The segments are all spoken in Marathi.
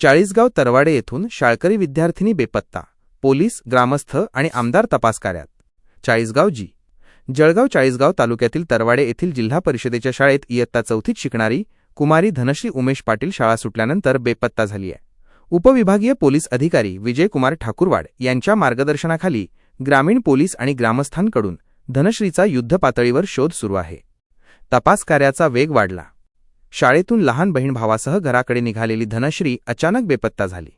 चाळीसगाव तरवाडे येथून शाळकरी विद्यार्थिनी बेपत्ता, पोलीस, ग्रामस्थ आणि आमदार तपास कार्यात। चाळीसगाव जळगाव चाळीसगाव तालुक्यातील तरवाडे येथील जिल्हा परिषदेच्या शाळेत इयत्ता 4थीत शिकणारी कुमारी धनश्री उमेश पाटील शाळा सुटल्यानंतर बेपत्ता झाली आहे। उपविभागीय पोलीस अधिकारी विजयकुमार ठाकूरवाड यांच्या मार्गदर्शनाखाली ग्रामीण पोलीस आणि ग्रामस्थांकडून धनश्रीचा युद्धपातळीवर शोध सुरू आहे। तपास कार्याचा वेग वाढला। शाळेतून लहान बहीण भावासह घराकडे निघालेली धनश्री अचानक बेपत्ता झाली।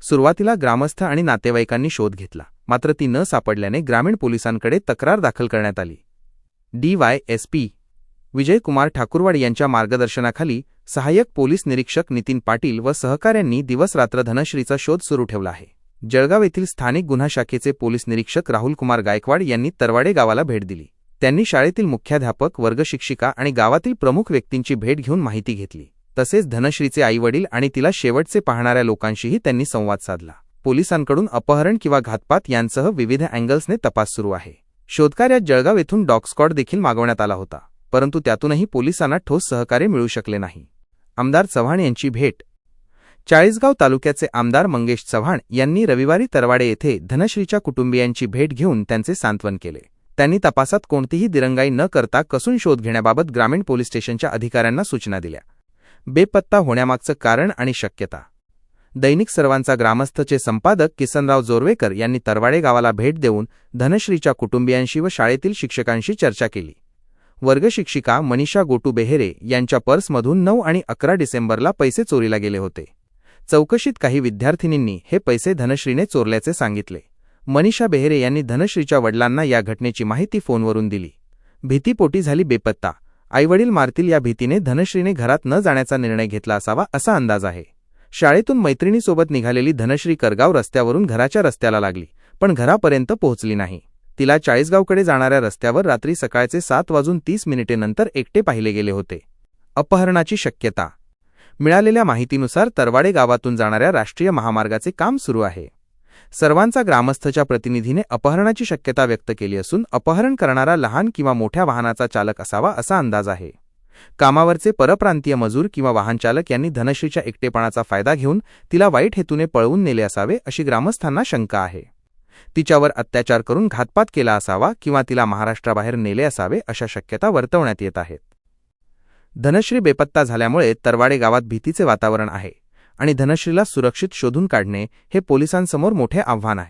सुरुवातीला ग्रामस्थ आणि नातेवाईकांनी शोध घेतला, मात्र ती न सापडल्याने ग्रामीण पोलिसांकडे तक्रार दाखल करण्यात आली। DYSP विजयकुमार ठाकूरवाड यांच्या मार्गदर्शनाखाली सहाय्यक पोलीस निरीक्षक नितीन पाटील व सहकाऱ्यांनी दिवसरात्र धनश्रीचा शोध सुरू ठेवला आहे। जळगाव येथील स्थानिक गुन्हा शाखेचे पोलीस निरीक्षक राहुल कुमार गायकवाड यांनी तरवाडे गावाला भेट दिली। त्यांनी शाळेतील मुख्याध्यापक, वर्गशिक्षिका आणि गावातील प्रमुख व्यक्तींची भेट घेऊन माहिती घेतली। तसेच धनश्रीचे आईवडील आणि तिला शेवटचे पाहणाऱ्या लोकांशीही त्यांनी संवाद साधला। पोलिसांकडून अपहरण किंवा घातपात यांसह विविध अँगल्सने तपास सुरू आहे। शोधकार्यात जळगाव येथून डॉग स्क्वॉड देखील मागवण्यात आला होता, परंतु त्यातूनही पोलिसांना ठोस सहकार्य मिळू शकले नाही। आमदार चव्हाण यांची भेट। चाळीसगाव तालुक्याचे आमदार मंगेश चव्हाण यांनी रविवारी तरवाडे येथे धनश्रीच्या कुटुंबियांची भेट घेऊन त्यांचे सांत्वन केले। त्यांनी तपासात कोणतीही दिरंगाई न करता कसून शोध घेण्याबाबत ग्रामीण पोलीस स्टेशनच्या अधिकाऱ्यांना सूचना दिल्या। बेपत्ता होण्यामागचं कारण आणि शक्यता। दैनिक सर्वांचा ग्रामस्थचे संपादक किसनराव जोरवेकर यांनी तरवाडे गावाला भेट देऊन धनश्रीच्या कुटुंबियांशी व शाळेतील शिक्षकांशी चर्चा केली। वर्गशिक्षिका मनीषा गोटू बेहेरे यांच्या पर्समधून 9 आणि 11 डिसेंबरला पैसे चोरीला गेले होते। चौकशीत काही विद्यार्थिनींनी हे पैसे धनश्रीने चोरल्याचे सांगितले। मनीषा बेहेरे यांनी धनश्रीच्या वडिलांना या घटनेची माहिती फोनवरून दिली। भीतीपोटी झाली बेपत्ता। आईवडील मारतील या भीतीने धनश्रीने घरात न जाण्याचा निर्णय घेतला असावा असा अंदाज आहे। शाळेतून मैत्रिणीसोबत निघालेली धनश्री करगाव रस्त्यावरून घराच्या रस्त्याला लागली, पण घरापर्यंत पोहोचली नाही। तिला चाळीसगावकडे जाणाऱ्या रस्त्यावर रात्री सकाळचे 7:30 नंतर एकटे पाहिले गेले होते। अपहरणाची शक्यता। मिळालेल्या माहितीनुसार तरवाडे गावातून जाणाऱ्या राष्ट्रीय महामार्गाचे काम सुरू आहे। सर्वांचा ग्रामस्थच्या प्रतिनिधीने अपहरणाची शक्यता व्यक्त केली असून अपहरण करणारा लहान किंवा मोठ्या वाहनाचा चालक असावा असा अंदाज आहे। कामावरचे परप्रांतीय मजूर किंवा वाहनचालक यांनी धनश्रीच्या एकटेपणाचा फायदा घेऊन तिला वाईट हेतूने पळवून नेले असावे अशी ग्रामस्थांना शंका आहे। तिच्यावर अत्याचार करून घातपात केला असावा किंवा तिला महाराष्ट्राबाहेर नेले असावे अशा शक्यता वर्तवण्यात येत आहेत। धनश्री बेपत्ता झाल्यामुळे तरवाडे गावात भीतीचे वातावरण आहे आणि धनश्रीला सुरक्षित शोधून काढणे हे पोलिसांसमोर मोठे आव्हान आहे।